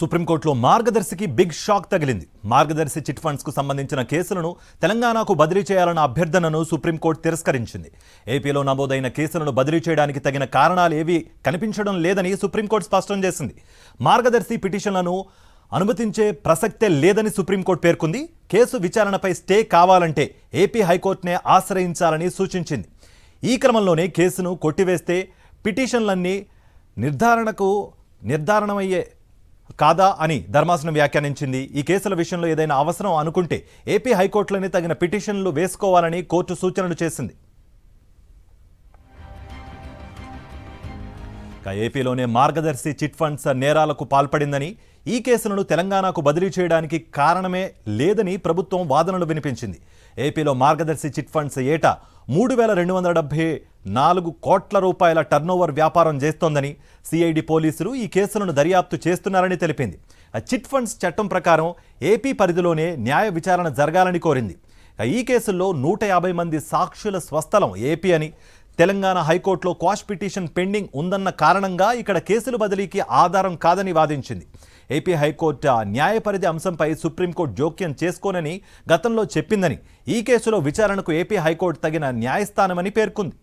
సుప్రీంకోర్టులో మార్గదర్శికి big shock తగిలింది. మార్గదర్శి chit funds కు సంబంధించిన కేసులను తెలంగాణకు బదిలీ చేయాలన్న అభ్యర్థనను సుప్రీంకోర్టు తిరస్కరించింది. ఏపీలో నమోదైన కేసులను బదిలీ చేయడానికి తగిన కారణాలు ఏవీ కనిపించడం లేదని సుప్రీంకోర్టు స్పష్టం చేసింది. మార్గదర్శి పిటిషన్లను అనుమతించే ప్రసక్తే లేదని సుప్రీంకోర్టు పేర్కొంది. కేసు విచారణపై స్టే కావాలంటే ఏపీ హైకోర్టునే ఆశ్రయించాలని సూచించింది. ఈ క్రమంలోనే కేసును కొట్టివేస్తే పిటిషన్లన్నీ నిర్ధారణమయ్యే కాదా అని ధర్మాసనం వ్యాఖ్యానించింది. ఈ కేసుల విషయంలో ఏదైనా అవసరం అనుకుంటే ఏపీ హైకోర్టులోనే తగిన పిటిషన్లు వేసుకోవాలని కోర్టు సూచనలు చేసింది. ఏపీలోనే మార్గదర్శి చిట్ ఫండ్స్ నేరాలకు పాల్పడిందని, ఈ కేసులను తెలంగాణకు బదిలీ చేయడానికి కారణమే లేదని ప్రభుత్వం వాదనలు వినిపించింది. ఏపీలో మార్గదర్శి చిట్ ఫండ్స్ ఏటా 3,274 కోట్ల రూపాయల టర్నోవర్ వ్యాపారం చేస్తోందని సిఐడి పోలీసులు ఈ కేసులను దర్యాప్తు చేస్తున్నారని తెలిపింది. చిట్ ఫండ్స్ చట్టం ప్రకారం ఏపీ పరిధిలోనే న్యాయ విచారణ జరగాలని కోరింది. ఈ కేసుల్లో 150 మంది సాక్షుల స్వస్థలం ఏపీ అని, తెలంగాణ హైకోర్టులో క్వాష్ పిటిషన్ పెండింగ్ ఉందన్న కారణంగా ఇక్కడ కేసుల బదిలీకి ఆధారం కాదని వాదించింది. ఏపీ హైకోర్టు న్యాయ పరిధి అంశంపై సుప్రీంకోర్టు జోక్యం చేసుకోనని గతంలో చెప్పిందని, ఈ కేసులో విచారణకు ఏపీ హైకోర్టు తగిన న్యాయస్థానమని పేర్కొంది.